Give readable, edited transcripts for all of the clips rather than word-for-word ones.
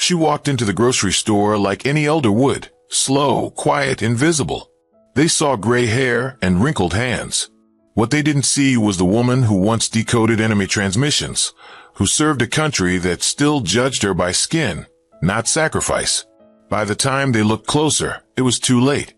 She walked into the grocery store like any elder would, slow, quiet, invisible. They saw gray hair and wrinkled hands. What they didn't see was the woman who once decoded enemy transmissions, who served a country that still judged her by skin, not sacrifice. By the time they looked closer, it was too late.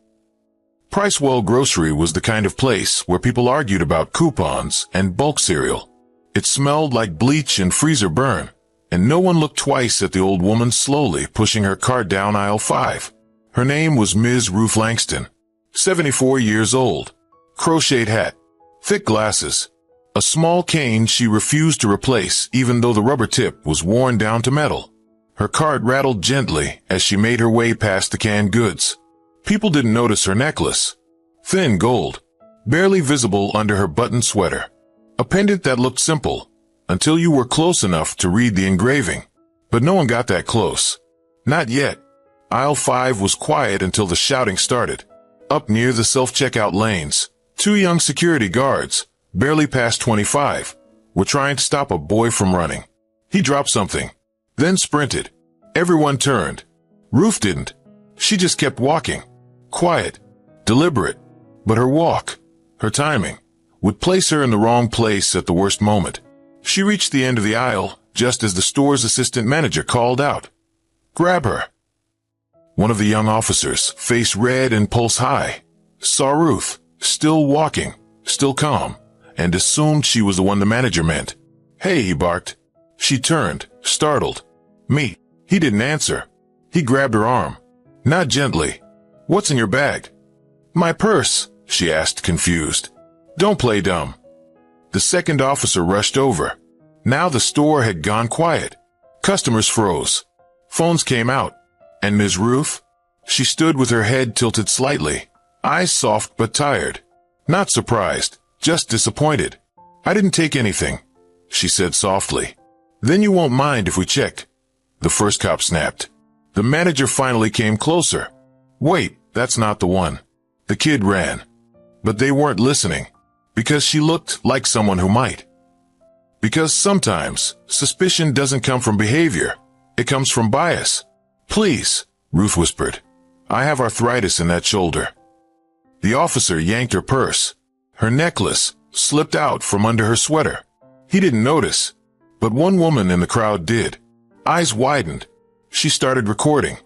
Pricewell Grocery was the kind of place where people argued about coupons and bulk cereal. It smelled like bleach and freezer burn, and no one looked twice at the old woman slowly pushing her cart down aisle 5. Her name was Ms. Ruth Langston, 74 years old, crocheted hat, thick glasses, a small cane she refused to replace even though the rubber tip was worn down to metal. Her cart rattled gently as she made her way past the canned goods. People didn't notice her necklace, thin gold, barely visible under her buttoned sweater. A pendant that looked simple, until you were close enough to read the engraving. But no one got that close. Not yet. Aisle 5 was quiet until the shouting started. Up near the self-checkout lanes, 2 young security guards, barely past 25, were trying to stop a boy from running. He dropped something, then sprinted. Everyone turned. Ruth didn't. She just kept walking. Quiet, deliberate. But her walk, her timing, would place her in the wrong place at the worst moment. She reached the end of the aisle just as the store's assistant manager called out, "Grab her." One of the young officers, face red and pulse high, saw Ruth, still walking, still calm, and assumed she was the one the manager meant. "Hey," he barked. She turned, startled. "Me." He didn't answer. He grabbed her arm. Not gently. "What's in your bag?" "My purse," she asked, confused. "Don't play dumb." The second officer rushed over. Now the store had gone quiet. Customers froze. Phones came out. And Ms. Ruth? She stood with her head tilted slightly, eyes soft but tired. Not surprised, just disappointed. "I didn't take anything," she said softly. "Then you won't mind if we check." The first cop snapped. The manager finally came closer. "Wait, that's not the one." The kid ran. But they weren't listening, because she looked like someone who might. Because sometimes, suspicion doesn't come from behavior. It comes from bias. "Please," Ruth whispered. "I have arthritis in that shoulder." The officer yanked her purse. Her necklace slipped out from under her sweater. He didn't notice, but one woman in the crowd did. Eyes widened. She started recording.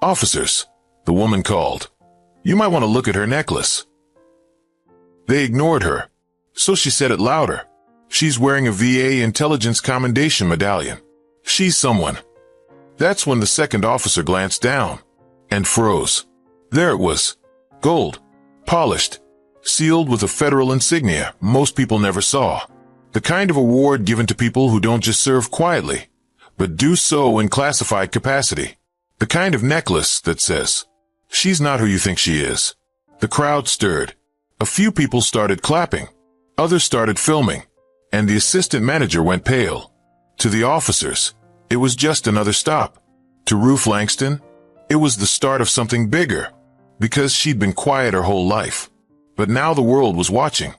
"Officers," the woman called. "You might want to look at her necklace." They ignored her. So she said it louder. "She's wearing a VA Intelligence Commendation medallion. She's someone." That's when the second officer glanced down and froze. There it was. Gold. Polished. Sealed with a federal insignia most people never saw. The kind of award given to people who don't just serve quietly, but do so in classified capacity. The kind of necklace that says, "She's not who you think she is." The crowd stirred. A few people started clapping. Others started filming. And the assistant manager went pale. To the officers, it was just another stop. To Ruth Langston, it was the start of something bigger, because she'd been quiet her whole life. But now the world was watching,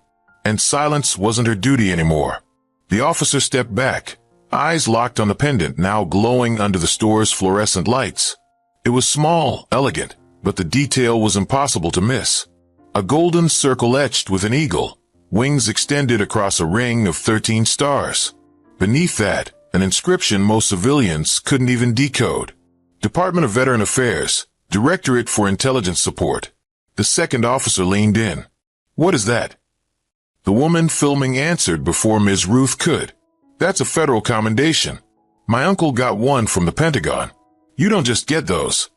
and silence wasn't her duty anymore. The officer stepped back, eyes locked on the pendant now glowing under the store's fluorescent lights. It was small, elegant, but the detail was impossible to miss. A golden circle etched with an eagle, wings extended across a ring of 13 stars. Beneath that, an inscription most civilians couldn't even decode. Department of Veteran Affairs, Directorate for Intelligence Support. The second officer leaned in. "What is that?" The woman filming answered before Ms. Ruth could. "That's a federal commendation. My uncle got one from the Pentagon. You don't just get those."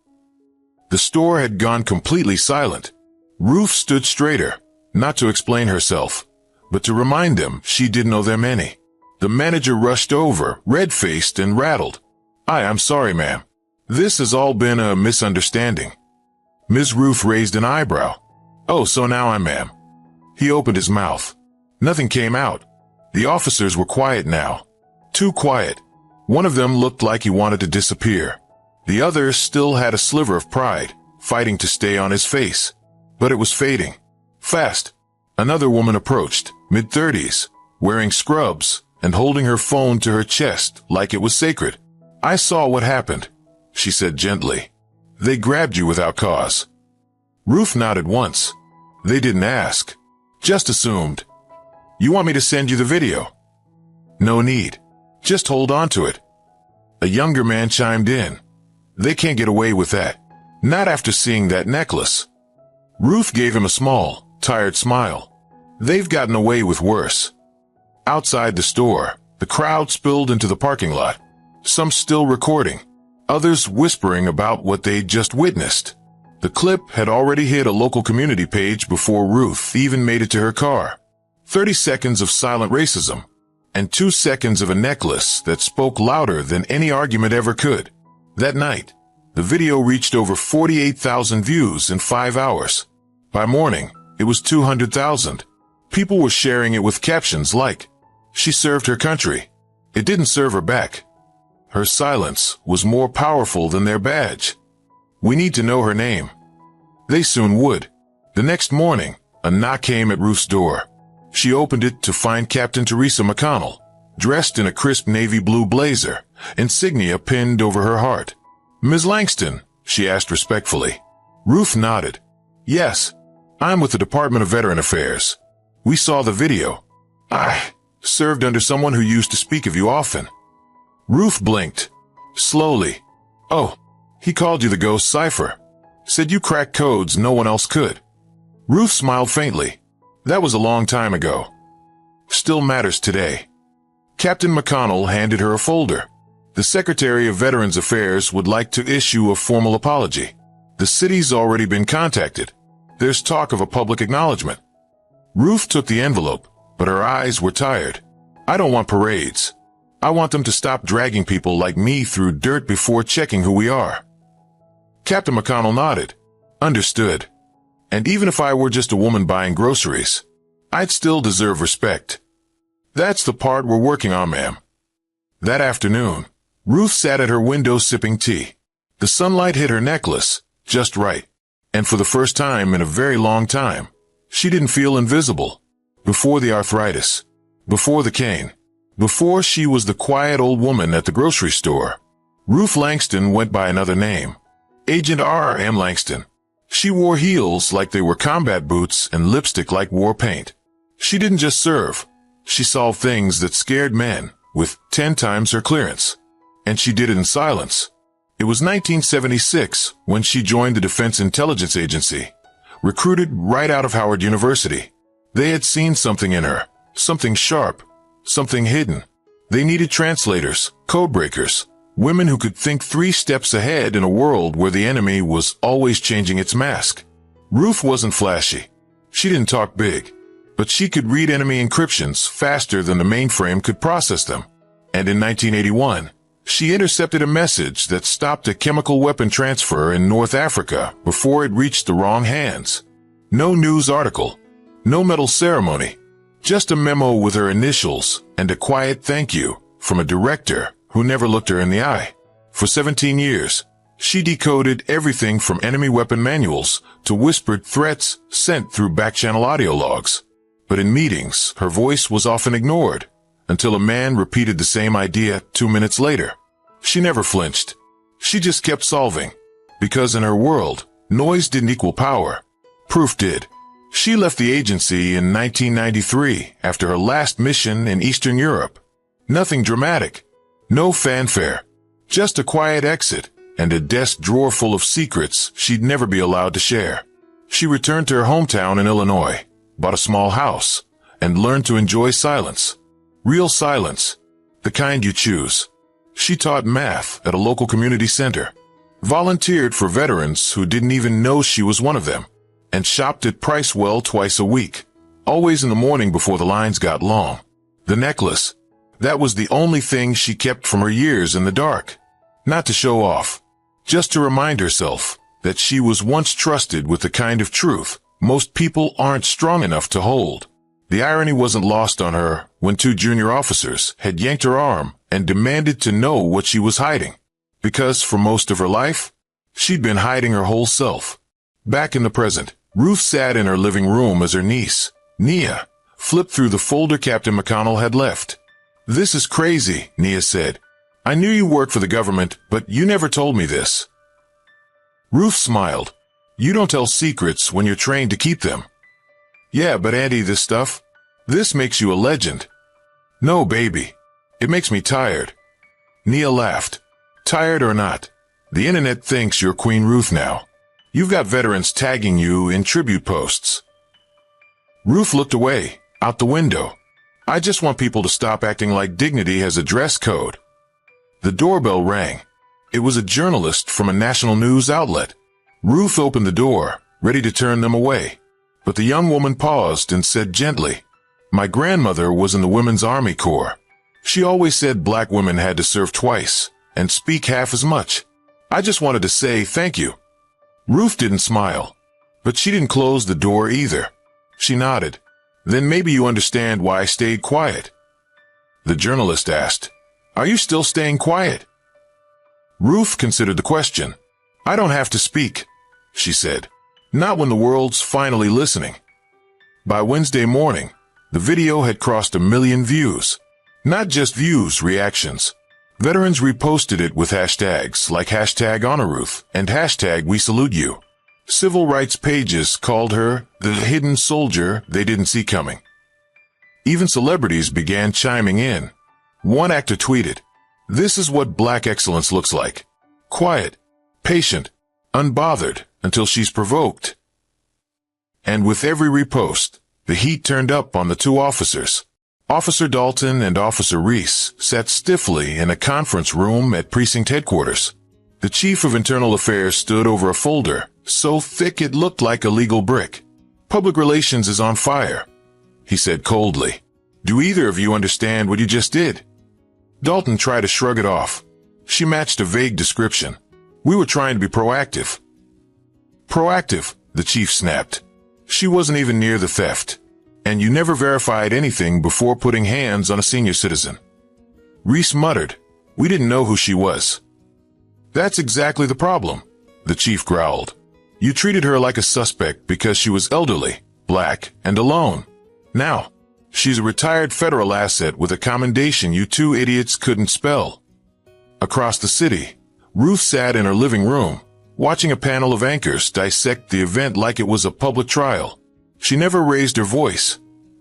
The store had gone completely silent. Ruth stood straighter, not to explain herself, but to remind them she didn't owe them any. The manager rushed over, red-faced and rattled. I'm sorry, ma'am. This has all been a misunderstanding." Ms. Ruth raised an eyebrow. "Oh, so now I'm ma'am." He opened his mouth. Nothing came out. The officers were quiet now. Too quiet. One of them looked like he wanted to disappear. The other still had a sliver of pride, fighting to stay on his face. But it was fading. Fast. Another woman approached, mid-30s, wearing scrubs and holding her phone to her chest like it was sacred. "I saw what happened," she said gently. They grabbed you without cause. Ruth nodded once. They didn't ask. Just assumed. You want me to send you the video? No need. Just hold on to it. A younger man chimed in. They can't get away with that. Not after seeing that necklace. Ruth gave him a small, tired smile. They've gotten away with worse. Outside the store, the crowd spilled into the parking lot. Some still recording. Others whispering about what they'd just witnessed. The clip had already hit a local community page before Ruth even made it to her car. 30 seconds of silent racism, and 2 seconds of a necklace that spoke louder than any argument ever could. That night, the video reached over 48,000 views in 5 hours. By morning, it was 200,000. People were sharing it with captions like, "She served her country. It didn't serve her back. Her silence was more powerful than their badge. We need to know her name." They soon would. The next morning, a knock came at Ruth's door. She opened it to find Captain Teresa McConnell, dressed in a crisp navy blue blazer, insignia pinned over her heart. "Ms. Langston?" she asked respectfully. Ruth nodded. "Yes, I'm with the Department of Veteran Affairs. We saw the video. I served under someone who used to speak of you often." Ruth blinked. Slowly. "Oh, he called you the ghost cipher. Said you cracked codes no one else could." Ruth smiled faintly. "That was a long time ago. Still matters today." Captain McConnell handed her a folder. "The Secretary of Veterans Affairs would like to issue a formal apology. The city's already been contacted. There's talk of a public acknowledgement." Ruth took the envelope, but her eyes were tired. "I don't want parades. I want them to stop dragging people like me through dirt before checking who we are." Captain McConnell nodded. "Understood. And even if I were just a woman buying groceries, I'd still deserve respect. That's the part we're working on, ma'am." That afternoon, Ruth sat at her window sipping tea. The sunlight hit her necklace, just right. And for the first time in a very long time, she didn't feel invisible. Before the arthritis, before the cane, before she was the quiet old woman at the grocery store, Ruth Langston went by another name. Agent R.M. Langston. She wore heels like they were combat boots and lipstick like war paint. She didn't just serve. She solved things that scared men with 10 times her clearance. And she did it in silence. It was 1976 when she joined the Defense Intelligence Agency, recruited right out of Howard University. They had seen something in her, something sharp, something hidden. They needed translators, codebreakers, women who could think 3 steps ahead in a world where the enemy was always changing its mask. Ruth wasn't flashy. She didn't talk big, but she could read enemy encryptions faster than the mainframe could process them. And in 1981, she intercepted a message that stopped a chemical weapon transfer in North Africa before it reached the wrong hands. No news article, no medal ceremony, just a memo with her initials and a quiet thank you from a director who never looked her in the eye. For 17 years, she decoded everything from enemy weapon manuals to whispered threats sent through back-channel audio logs. But in meetings, her voice was often ignored until a man repeated the same idea 2 minutes later. She never flinched. She just kept solving. Because in her world, noise didn't equal power. Proof did. She left the agency in 1993 after her last mission in Eastern Europe. Nothing dramatic. No fanfare. Just a quiet exit and a desk drawer full of secrets she'd never be allowed to share. She returned to her hometown in Illinois, bought a small house, and learned to enjoy silence. Real silence. The kind you choose. She taught math at a local community center, volunteered for veterans who didn't even know she was one of them, and shopped at Pricewell twice a week, always in the morning before the lines got long. The necklace, that was the only thing she kept from her years in the dark. Not to show off, just to remind herself that she was once trusted with the kind of truth most people aren't strong enough to hold. The irony wasn't lost on her when 2 junior officers had yanked her arm and demanded to know what she was hiding. Because for most of her life, she'd been hiding her whole self. Back in the present, Ruth sat in her living room as her niece, Nia, flipped through the folder Captain McConnell had left. "This is crazy," Nia said. I knew you worked for the government, but you never told me this. Ruth smiled. You don't tell secrets when you're trained to keep them. Yeah, but Auntie, this makes you a legend. No, baby. It makes me tired. Nia laughed. Tired or not, the internet thinks you're Queen Ruth now. You've got veterans tagging you in tribute posts. Ruth looked away, out the window. I just want people to stop acting like dignity has a dress code. The doorbell rang. It was a journalist from a national news outlet. Ruth opened the door, ready to turn them away. But the young woman paused and said gently, My grandmother was in the Women's Army Corps. She always said black women had to serve twice and speak half as much. I just wanted to say thank you. Ruth didn't smile, but she didn't close the door either. She nodded. Then maybe you understand why I stayed quiet. The journalist asked, Are you still staying quiet? Ruth considered the question. I don't have to speak, she said. Not when the world's finally listening. By Wednesday morning, the video had crossed 1 million views. Not just views, reactions. Veterans reposted it with hashtags like #HonorRuth and #WeSaluteYou. Civil rights pages called her the hidden soldier they didn't see coming. Even celebrities began chiming in. One actor tweeted, This is what black excellence looks like. Quiet, patient, unbothered until she's provoked. And with every repost, the heat turned up on the two officers. Officer Dalton and Officer Reese sat stiffly in a conference room at precinct headquarters. The chief of internal affairs stood over a folder, so thick it looked like a legal brick. Public relations is on fire, he said coldly. Do either of you understand what you just did? Dalton tried to shrug it off. She matched a vague description. We were trying to be proactive. Proactive, the chief snapped. She wasn't even near the theft. And you never verified anything before putting hands on a senior citizen. Reese muttered, We didn't know who she was. That's exactly the problem, the chief growled. You treated her like a suspect because she was elderly, black, and alone. Now, she's a retired federal asset with a commendation you two idiots couldn't spell. Across the city, Ruth sat in her living room, watching a panel of anchors dissect the event like it was a public trial. She never raised her voice.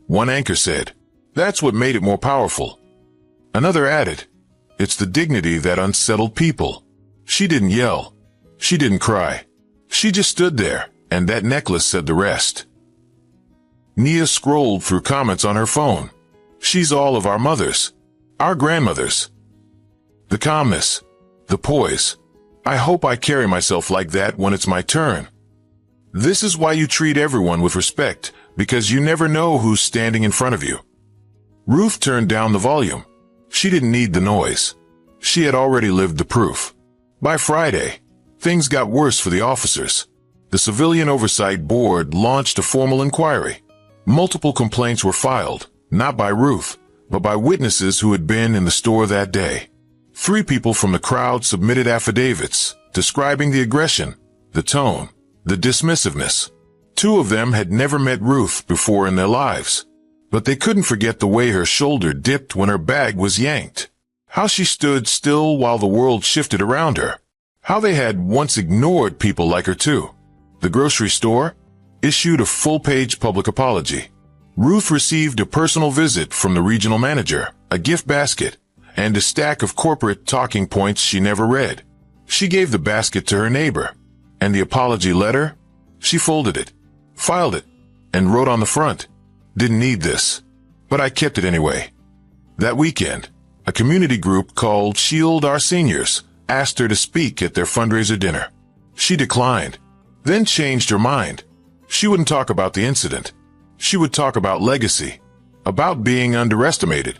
One anchor said, That's what made it more powerful. Another added, It's the dignity that unsettled people. She didn't yell. She didn't cry. She just stood there, and that necklace said the rest. Nia scrolled through comments on her phone. She's all of our mothers. Our grandmothers. The calmness. The poise. I hope I carry myself like that when it's my turn. This is why you treat everyone with respect, because you never know who's standing in front of you. Ruth turned down the volume. She didn't need the noise. She had already lived the proof. By Friday, things got worse for the officers. The Civilian Oversight Board launched a formal inquiry. Multiple complaints were filed, not by Ruth, but by witnesses who had been in the store that day. 3 people from the crowd submitted affidavits describing the aggression, the tone, the dismissiveness. 2 of them had never met Ruth before in their lives, but they couldn't forget the way her shoulder dipped when her bag was yanked. How she stood still while the world shifted around her. How they had once ignored people like her too. The grocery store issued a full-page public apology. Ruth received a personal visit from the regional manager, a gift basket, and a stack of corporate talking points she never read. She gave the basket to her neighbor. And the apology letter? She folded it, filed it, and wrote on the front, Didn't need this, but I kept it anyway. That weekend, a community group called Shield Our Seniors asked her to speak at their fundraiser dinner. She declined, then changed her mind. She wouldn't talk about the incident. She would talk about legacy, about being underestimated,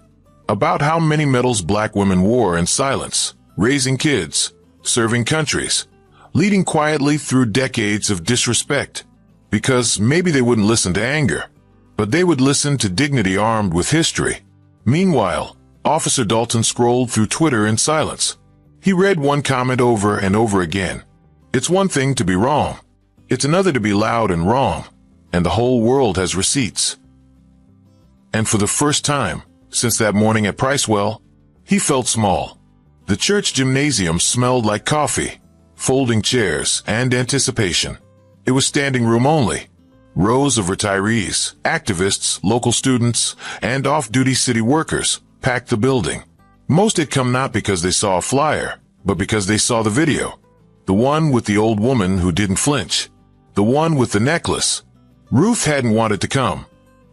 about how many medals black women wore in silence, raising kids, serving countries, leading quietly through decades of disrespect, because maybe they wouldn't listen to anger, but they would listen to dignity armed with history. Meanwhile, Officer Dalton scrolled through Twitter in silence. He read one comment over and over again. It's one thing to be wrong. It's another to be loud and wrong, and the whole world has receipts. And for the first time, since that morning at Pricewell, he felt small. The church gymnasium smelled like coffee, folding chairs, and anticipation. It was standing room only. Rows of retirees, activists, local students, and off-duty city workers packed the building. Most had come not because they saw a flyer, but because they saw the video. The one with the old woman who didn't flinch. The one with the necklace. Ruth hadn't wanted to come.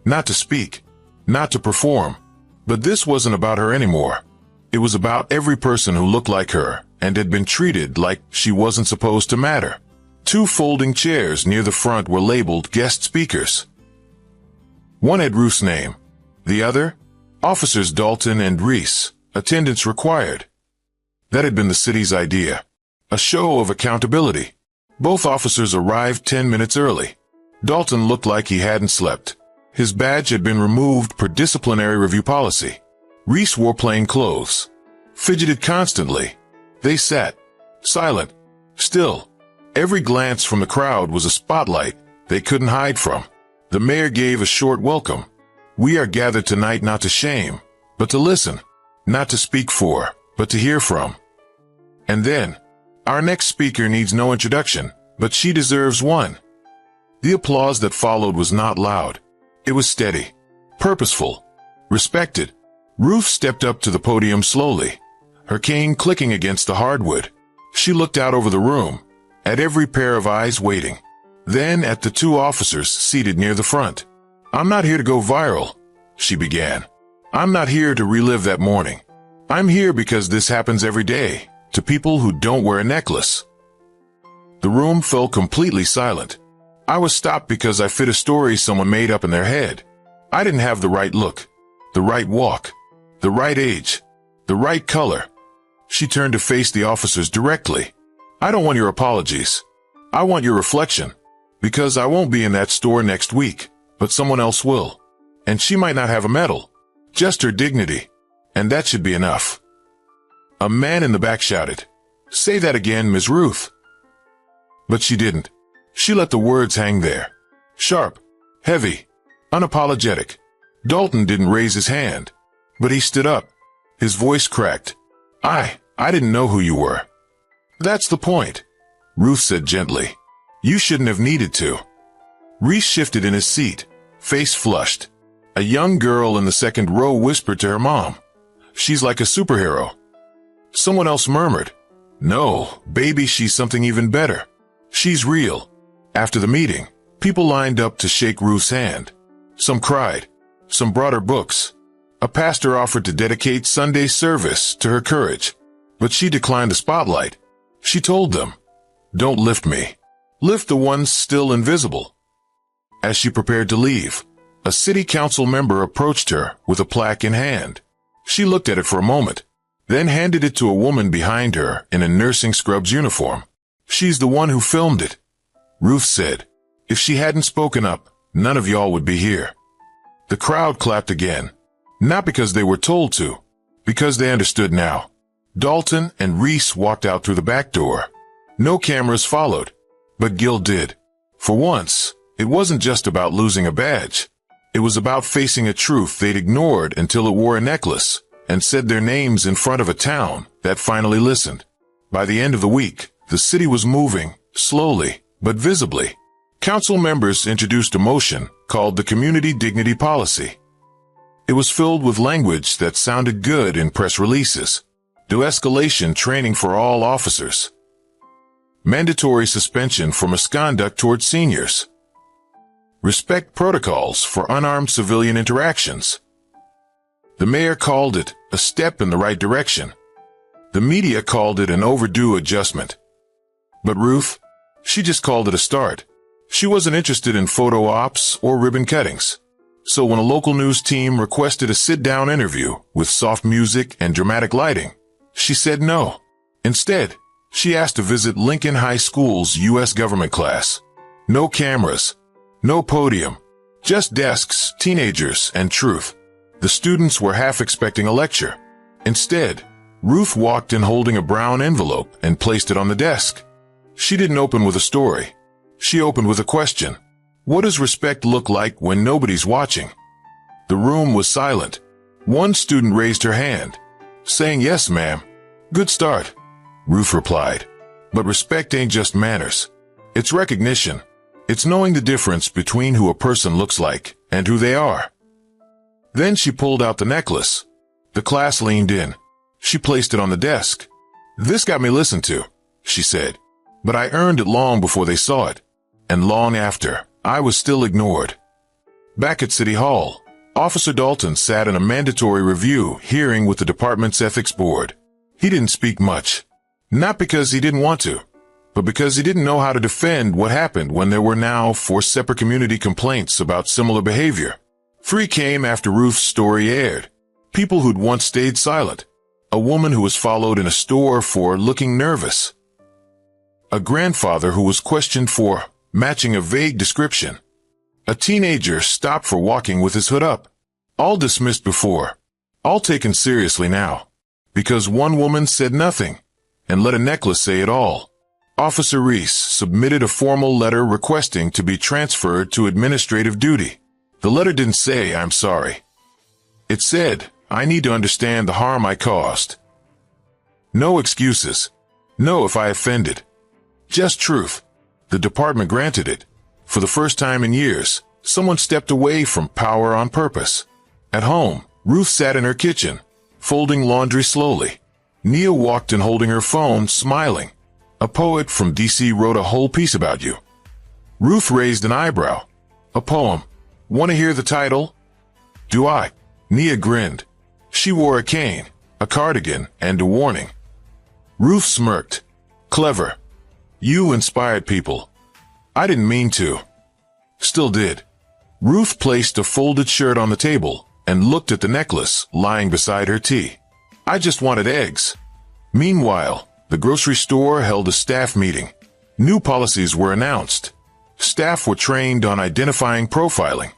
Not to speak. Not to perform. But this wasn't about her anymore. It was about every person who looked like her and had been treated like she wasn't supposed to matter. 2 folding chairs near the front were labeled guest speakers. One had Ruth's name. The other, Officers Dalton and Reese, attendance required. That had been the city's idea. A show of accountability. Both officers arrived 10 minutes early. Dalton looked like he hadn't slept. His badge had been removed per disciplinary review policy. Reese wore plain clothes. Fidgeted constantly. They sat. Silent. Still. Every glance from the crowd was a spotlight they couldn't hide from. The mayor gave a short welcome. We are gathered tonight not to shame, but to listen. Not to speak for, but to hear from. And then, our next speaker needs no introduction, but she deserves one. The applause that followed was not loud. It was steady, purposeful, respected. Ruth stepped up to the podium slowly, her cane clicking against the hardwood. She looked out over the room, at every pair of eyes waiting. Then at the 2 officers seated near the front. I'm not here to go viral, she began. I'm not here to relive that morning. I'm here because this happens every day, to people who don't wear a necklace. The room fell completely silent. I was stopped because I fit a story someone made up in their head. I didn't have the right look, the right walk, the right age, the right color. She turned to face the officers directly. I don't want your apologies. I want your reflection. Because I won't be in that store next week, but someone else will. And she might not have a medal, just her dignity. And that should be enough. A man in the back shouted, "Say that again, Ms. Ruth." But she didn't. She let the words hang there. Sharp, heavy, unapologetic. Dalton didn't raise his hand, but he stood up. His voice cracked. I didn't know who you were. That's the point, Ruth said gently. You shouldn't have needed to. Reese shifted in his seat, face flushed. A young girl in the second row whispered to her mom, "She's like a superhero." Someone else murmured, "No, baby, she's something even better. She's real." After the meeting, people lined up to shake Ruth's hand. Some cried. Some brought her books. A pastor offered to dedicate Sunday service to her courage, but she declined the spotlight. She told them, "Don't lift me. Lift the ones still invisible." As she prepared to leave, a city council member approached her with a plaque in hand. She looked at it for a moment, then handed it to a woman behind her in a nursing scrubs uniform. "She's the one who filmed it," Ruth said. "If she hadn't spoken up, none of y'all would be here." The crowd clapped again, not because they were told to, because they understood now. Dalton and Reese walked out through the back door. No cameras followed, but Gil did. For once, it wasn't just about losing a badge. It was about facing a truth they'd ignored until it wore a necklace and said their names in front of a town that finally listened. By the end of the week, the city was moving, slowly, but visibly. Council members introduced a motion called the Community Dignity Policy. It was filled with language that sounded good in press releases. De-escalation training for all officers. Mandatory suspension for misconduct toward seniors. Respect protocols for unarmed civilian interactions. The mayor called it a step in the right direction. The media called it an overdue adjustment. But Ruth, she just called it a start. She wasn't interested in photo ops or ribbon cuttings. So when a local news team requested a sit-down interview with soft music and dramatic lighting, she said no. Instead, she asked to visit Lincoln High School's U.S. government class. No cameras, no podium, just desks, teenagers, and truth. The students were half expecting a lecture. Instead, Ruth walked in holding a brown envelope and placed it on the desk. She didn't open with a story. She opened with a question. What does respect look like when nobody's watching? The room was silent. One student raised her hand, saying, "Yes, ma'am." Good start, Ruth replied. But respect ain't just manners. It's recognition. It's knowing the difference between who a person looks like and who they are. Then she pulled out the necklace. The class leaned in. She placed it on the desk. This got me listened to, she said. But I earned it long before they saw it. And long after, I was still ignored. Back at City Hall, Officer Dalton sat in a mandatory review hearing with the department's ethics board. He didn't speak much. Not because he didn't want to, but because he didn't know how to defend what happened when there were now 4 separate community complaints about similar behavior. 3 came after Ruth's story aired. People who'd once stayed silent. A woman who was followed in a store for looking nervous. A grandfather who was questioned for matching a vague description. A teenager stopped for walking with his hood up. All dismissed before. All taken seriously now. Because one woman said nothing and let a necklace say it all. Officer Reese submitted a formal letter requesting to be transferred to administrative duty. The letter didn't say, "I'm sorry." It said, "I need to understand the harm I caused." No excuses. No if I offended. Just truth. The department granted it. For the first time in years, someone stepped away from power on purpose. At home, Ruth sat in her kitchen, folding laundry slowly. Nia walked in holding her phone, smiling. A poet from DC wrote a whole piece about you. Ruth raised an eyebrow. A poem. Want to hear the title? Do I? Nia grinned. She wore a cane, a cardigan, and a warning. Ruth smirked. Clever. You inspired people. I didn't mean to. Still did. Ruth placed a folded shirt on the table and looked at the necklace lying beside her tea. I just wanted eggs. Meanwhile, the grocery store held a staff meeting. New policies were announced. Staff were trained on identifying profiling.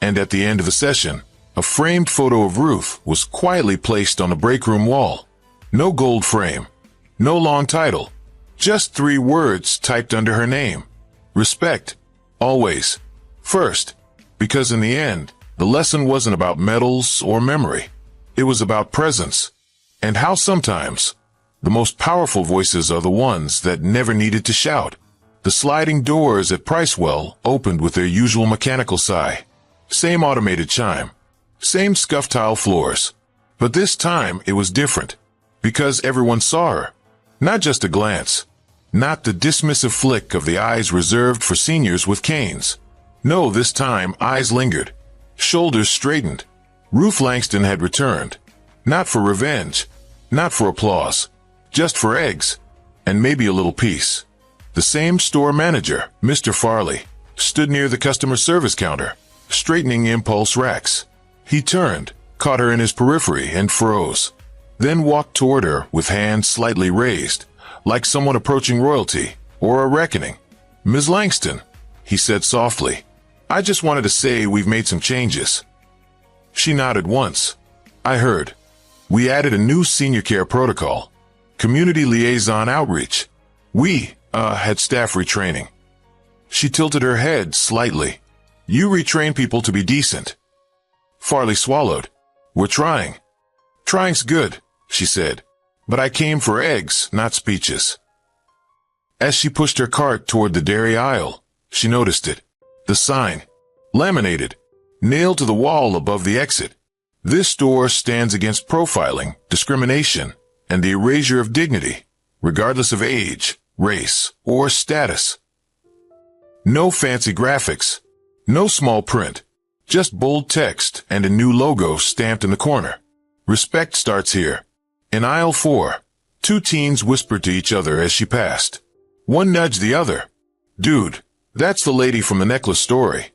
And at the end of the session, a framed photo of Ruth was quietly placed on the break room wall. No gold frame. No long title. Just 3 words typed under her name. Respect. Always. First. Because in the end, the lesson wasn't about medals or memory. It was about presence. And how sometimes, the most powerful voices are the ones that never needed to shout. The sliding doors at Pricewell opened with their usual mechanical sigh. Same automated chime. Same scuffed tile floors. But this time it was different. Because everyone saw her. Not just a glance. Not the dismissive flick of the eyes reserved for seniors with canes. No, this time eyes lingered. Shoulders straightened. Ruth Langston had returned. Not for revenge. Not for applause. Just for eggs. And maybe a little peace. The same store manager, Mr. Farley, stood near the customer service counter, straightening impulse racks. He turned, caught her in his periphery, and froze. Then walked toward her with hands slightly raised, like someone approaching royalty, or a reckoning. "Ms. Langston," he said softly, "I just wanted to say we've made some changes." She nodded once. "I heard. We added a new senior care protocol. Community liaison outreach. We, had staff retraining." She tilted her head slightly. "You retrain people to be decent." Farley swallowed. "We're trying." "Trying's good," she said. "But I came for eggs, not speeches." As she pushed her cart toward the dairy aisle, she noticed it. The sign. Laminated. Nailed to the wall above the exit. This store stands against profiling, discrimination, and the erasure of dignity, regardless of age, race, or status. No fancy graphics. No small print. Just bold text and a new logo stamped in the corner. Respect starts here. In aisle 4, 2 teens whispered to each other as she passed. One nudged the other. "Dude, that's the lady from the necklace story."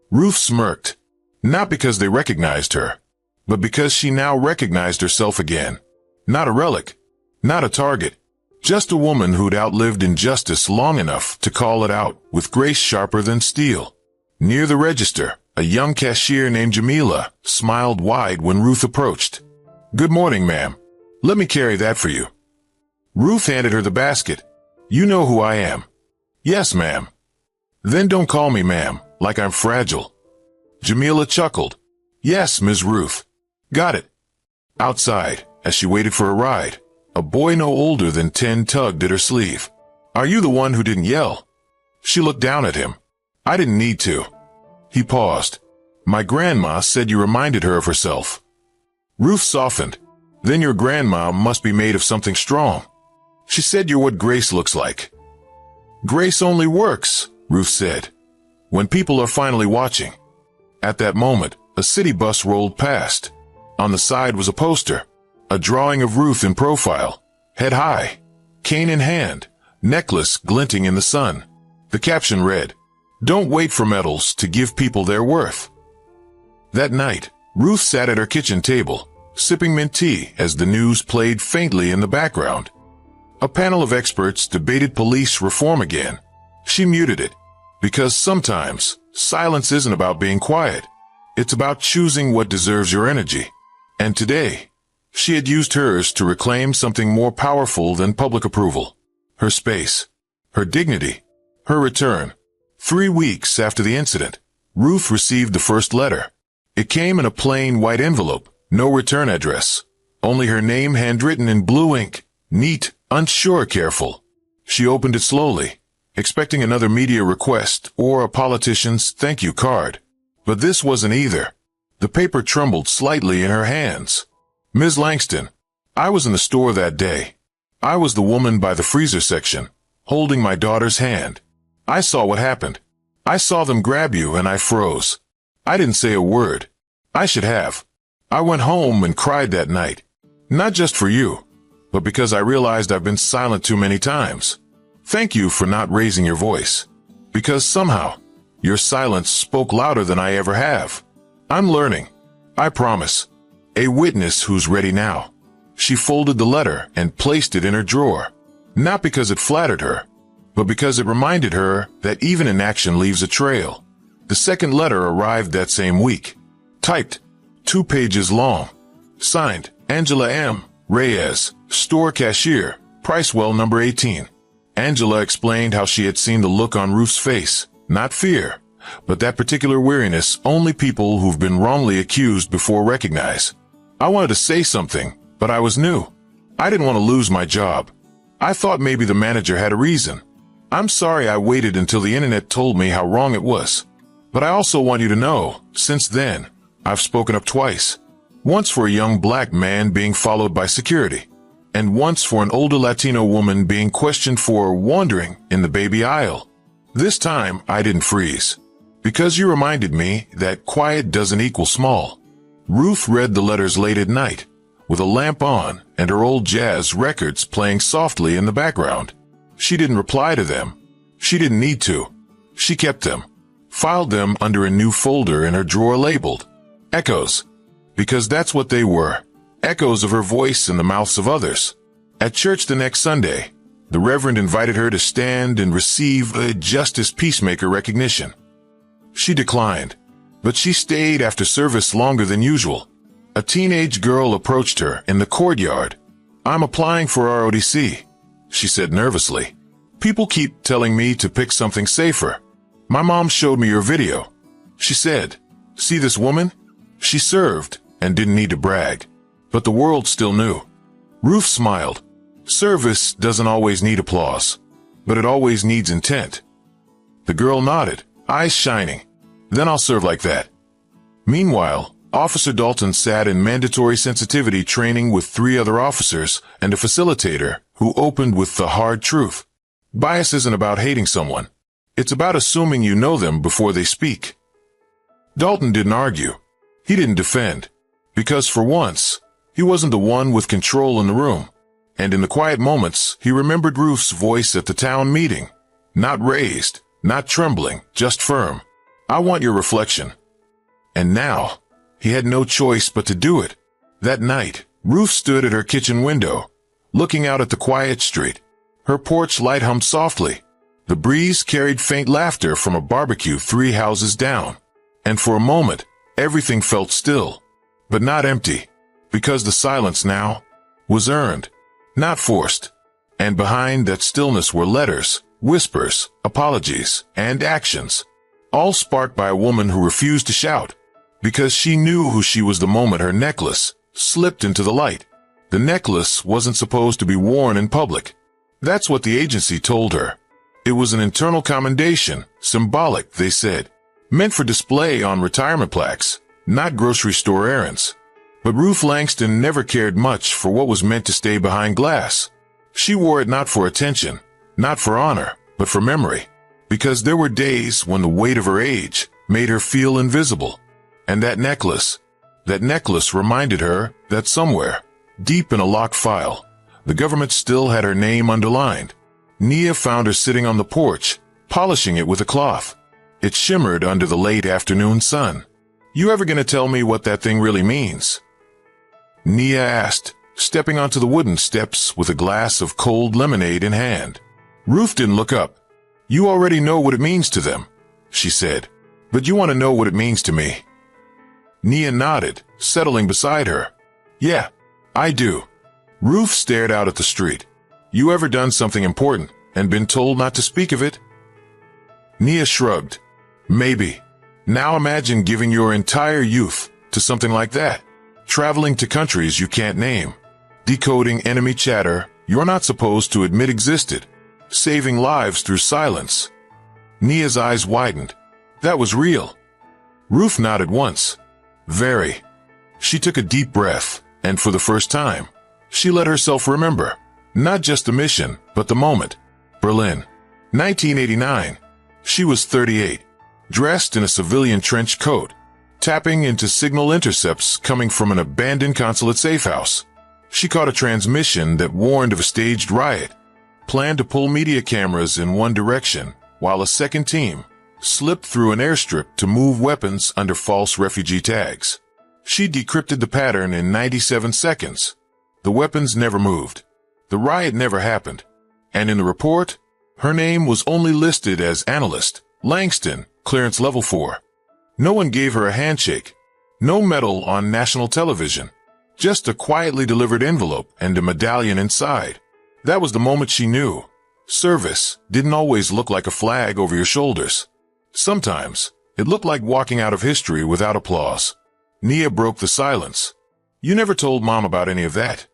Ruth smirked. Not because they recognized her, but because she now recognized herself again. Not a relic. Not a target. Just a woman who'd outlived injustice long enough to call it out with grace sharper than steel. Near the register, a young cashier named Jamila smiled wide when Ruth approached. "Good morning, ma'am. Let me carry that for you." Ruth handed her the basket. "You know who I am." "Yes, ma'am." "Then don't call me ma'am, like I'm fragile." Jamila chuckled. "Yes, Ms. Ruth." "Got it." Outside, as she waited for a ride, A boy no older than 10 tugged at her sleeve. "Are you the one who didn't yell?" She looked down at him. "I didn't need to." He paused. "My grandma said you reminded her of herself." Ruth softened. "Then your grandma must be made of something strong. She said you're what grace looks like." "Grace only works," Ruth said, "when people are finally watching." At that moment, a city bus rolled past. On the side was a poster, a drawing of Ruth in profile, head high, cane in hand, necklace glinting in the sun. The caption read, "Don't wait for medals to give people their worth." That night, Ruth sat at her kitchen table, sipping mint tea as the news played faintly in the background. A panel of experts debated police reform again. She muted it, because sometimes silence isn't about being quiet. It's about choosing what deserves your energy. And today, she had used hers to reclaim something more powerful than public approval. Her space, her dignity, her return. 3 weeks after the incident, Ruth received the first letter. It came in a plain white envelope, no return address, only her name handwritten in blue ink, neat, unsure, careful. She opened it slowly, expecting another media request or a politician's thank you card. But this wasn't either. The paper trembled slightly in her hands. "Ms. Langston, I was in the store that day. I was the woman by the freezer section, holding my daughter's hand. I saw what happened. I saw them grab you and I froze. I didn't say a word. I should have. I went home and cried that night. Not just for you, but because I realized I've been silent too many times. Thank you for not raising your voice. Because somehow, your silence spoke louder than I ever have. I'm learning. I promise. A witness who's ready now." She folded the letter and placed it in her drawer. Not because it flattered her, but because it reminded her that even inaction leaves a trail. The second letter arrived that same week. Typed, 2 pages long. Signed, Angela M. Reyes, store cashier, Pricewell number 18. Angela explained how she had seen the look on Ruth's face, not fear, but that particular weariness only people who've been wrongly accused before recognize. "I wanted to say something, but I was new. I didn't want to lose my job. I thought maybe the manager had a reason. I'm sorry I waited until the internet told me how wrong it was. But I also want you to know, since then, I've spoken up twice. Once for a young black man being followed by security, and once for an older Latino woman being questioned for wandering in the baby aisle. This time, I didn't freeze. Because you reminded me that quiet doesn't equal small." Ruth read the letters late at night, with a lamp on and her old jazz records playing softly in the background. She didn't reply to them. She didn't need to. She kept them, filed them under a new folder in her drawer labeled Echoes, because that's what they were, echoes of her voice in the mouths of others. At church the next Sunday, the Reverend invited her to stand and receive a Justice Peacemaker recognition. She declined, but she stayed after service longer than usual. A teenage girl approached her in the courtyard. "I'm applying for ROTC," she said nervously. "People keep telling me to pick something safer. My mom showed me your video. She said, 'See this woman? She served and didn't need to brag.' But the world still knew." Ruth smiled. Service doesn't always need applause, but it always needs intent. The girl nodded, eyes shining. "Then I'll serve like that." Meanwhile, Officer Dalton sat in mandatory sensitivity training with 3 other officers and a facilitator who opened with the hard truth. Bias isn't about hating someone. It's about assuming you know them before they speak. Dalton didn't argue. He didn't defend. Because for once, he wasn't the one with control in the room. And in the quiet moments, he remembered Ruth's voice at the town meeting. Not raised, not trembling, just firm. "I want your reflection." And now, he had no choice but to do it. That night, Ruth stood at her kitchen window, looking out at the quiet street. Her porch light hummed softly. The breeze carried faint laughter from a barbecue 3 houses down. And for a moment, everything felt still, but not empty, because the silence now was earned, not forced. And behind that stillness were letters, whispers, apologies, and actions, all sparked by a woman who refused to shout, because she knew who she was the moment her necklace slipped into the light. The necklace wasn't supposed to be worn in public. That's what the agency told her. It was an internal commendation, symbolic, they said, meant for display on retirement plaques, not grocery store errands. But Ruth Langston never cared much for what was meant to stay behind glass. She wore it not for attention, not for honor, but for memory. Because there were days when the weight of her age made her feel invisible. And that necklace reminded her that somewhere, deep in a locked file, the government still had her name underlined. Nia found her sitting on the porch, polishing it with a cloth. It shimmered under the late afternoon sun. "You ever gonna tell me what that thing really means?" Nia asked, stepping onto the wooden steps with a glass of cold lemonade in hand. Ruth didn't look up. "You already know what it means to them," she said. "But you want to know what it means to me." Nia nodded, settling beside her. "Yeah, I do." Ruth stared out at the street. "You ever done something important and been told not to speak of it?" Nia shrugged. "Maybe. Now imagine giving your entire youth to something like that. Traveling to countries you can't name. Decoding enemy chatter you're not supposed to admit existed. Saving lives through silence." Nia's eyes widened. That was real. Ruth nodded once. "Very." She took a deep breath, and for the first time, she let herself remember. Not just the mission, but the moment. Berlin, 1989. She was 38, dressed in a civilian trench coat, tapping into signal intercepts coming from an abandoned consulate safehouse. She caught a transmission that warned of a staged riot, planned to pull media cameras in one direction, while a second team slipped through an airstrip to move weapons under false refugee tags. She decrypted the pattern in 97 seconds. The weapons never moved. The riot never happened. And in the report, her name was only listed as Analyst Langston, Clearance Level 4. No one gave her a handshake. No medal on national television. Just a quietly delivered envelope and a medallion inside. That was the moment she knew. Service didn't always look like a flag over your shoulders. Sometimes, it looked like walking out of history without applause. Nia broke the silence. "You never told Mom about any of that."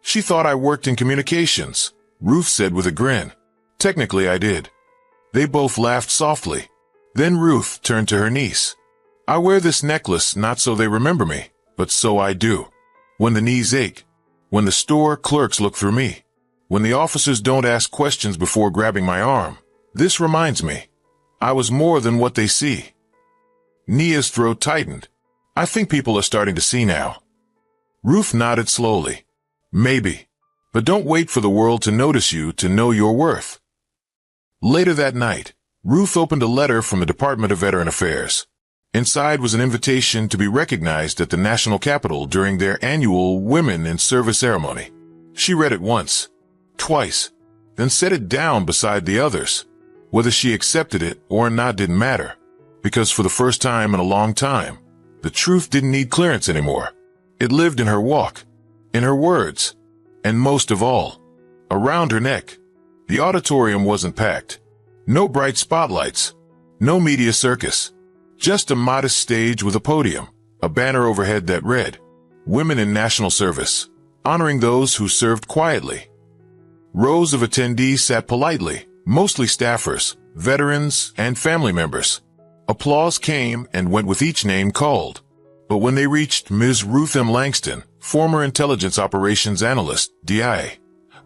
"She thought I worked in communications," Ruth said with a grin. "Technically, I did." They both laughed softly. Then Ruth turned to her niece. "I wear this necklace not so they remember me, but so I do. When the knees ache. When the store clerks look through me. When the officers don't ask questions before grabbing my arm. This reminds me. I was more than what they see." Nia's throat tightened. "I think people are starting to see now." Ruth nodded slowly. "Maybe. But don't wait for the world to notice you to know your worth." Later that night, Ruth opened a letter from the Department of Veteran Affairs. Inside was an invitation to be recognized at the National Capitol during their annual Women in Service ceremony. She read it once, twice, then set it down beside the others. Whether she accepted it or not didn't matter, because for the first time in a long time, the truth didn't need clearance anymore. It lived in her walk, in her words, and most of all, around her neck. The auditorium wasn't packed. No bright spotlights, no media circus, just a modest stage with a podium, a banner overhead that read, "Women in National Service, honoring those who served quietly." Rows of attendees sat politely, mostly staffers, veterans, and family members. Applause came and went with each name called. But when they reached Ms. Ruth M. Langston, former Intelligence Operations Analyst, DI,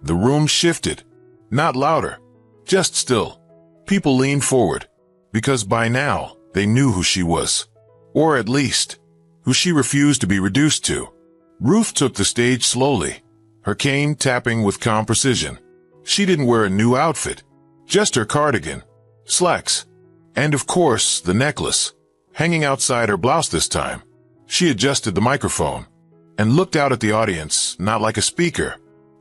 the room shifted. Not louder, just still. People leaned forward, because by now, they knew who she was. Or at least, who she refused to be reduced to. Ruth took the stage slowly, her cane tapping with calm precision. She didn't wear a new outfit, just her cardigan, slacks, and of course, the necklace, hanging outside her blouse this time. She adjusted the microphone and looked out at the audience, not like a speaker,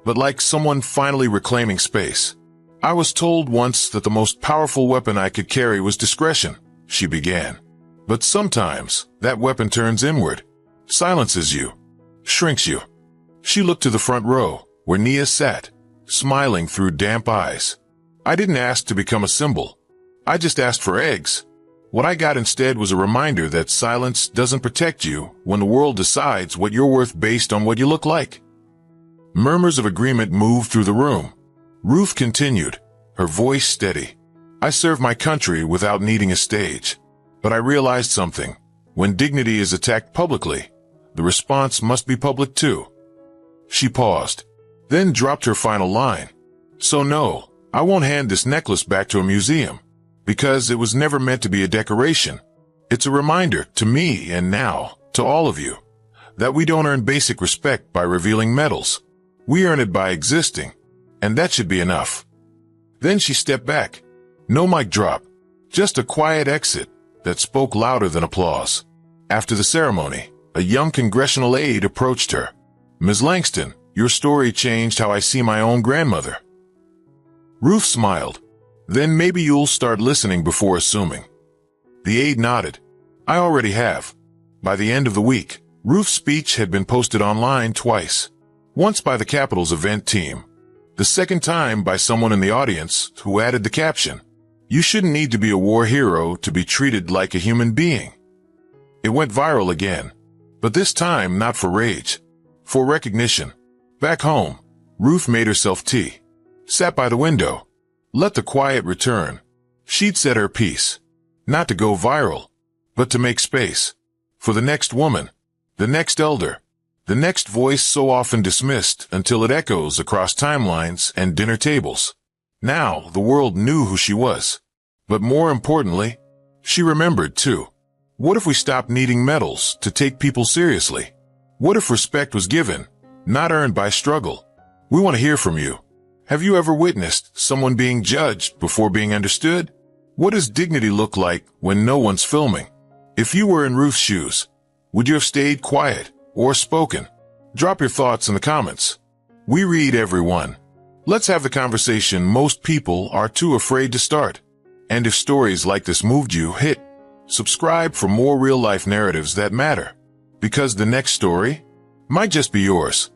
but like someone finally reclaiming space. "I was told once that the most powerful weapon I could carry was discretion," she began. "But sometimes that weapon turns inward, silences you, shrinks you." She looked to the front row, where Nia sat, smiling through damp eyes. "I didn't ask to become a symbol. I just asked for eggs. What I got instead was a reminder that silence doesn't protect you when the world decides what you're worth based on what you look like." Murmurs of agreement moved through the room. Ruth continued, her voice steady. I serve my country without needing a stage. But I realized something. When dignity is attacked publicly, the response must be public too. She paused, then dropped her final line. So no, I won't hand this necklace back to a museum, because it was never meant to be a decoration. It's a reminder to me and now to all of you that we don't earn basic respect by revealing medals. We earn it by existing, and that should be enough. Then she stepped back. No mic drop, just a quiet exit that spoke louder than applause. After the ceremony, a young congressional aide approached her. Ms. Langston, your story changed how I see my own grandmother. Ruth smiled. Then maybe you'll start listening before assuming. The aide nodded. I already have. By the end of the week, Ruth's speech had been posted online twice. Once by the Capitol's event team. The second time by someone in the audience who added the caption, "You shouldn't need to be a war hero to be treated like a human being." It went viral again, but this time not for rage, for recognition. Back home, Ruth made herself tea, sat by the window, let the quiet return. She'd said her piece, not to go viral, but to make space for the next woman, the next elder, the next voice so often dismissed until it echoes across timelines and dinner tables. Now the world knew who she was. But more importantly, she remembered too. What if we stopped needing medals to take people seriously? What if respect was given, not earned by struggle? We want to hear from you. Have you ever witnessed someone being judged before being understood? What does dignity look like when no one's filming? If you were in Ruth's shoes, would you have stayed quiet or spoken? Drop your thoughts in the comments. We read every one. Let's have the conversation most people are too afraid to start. And if stories like this moved you, hit subscribe for more real-life narratives that matter. Because the next story might just be yours.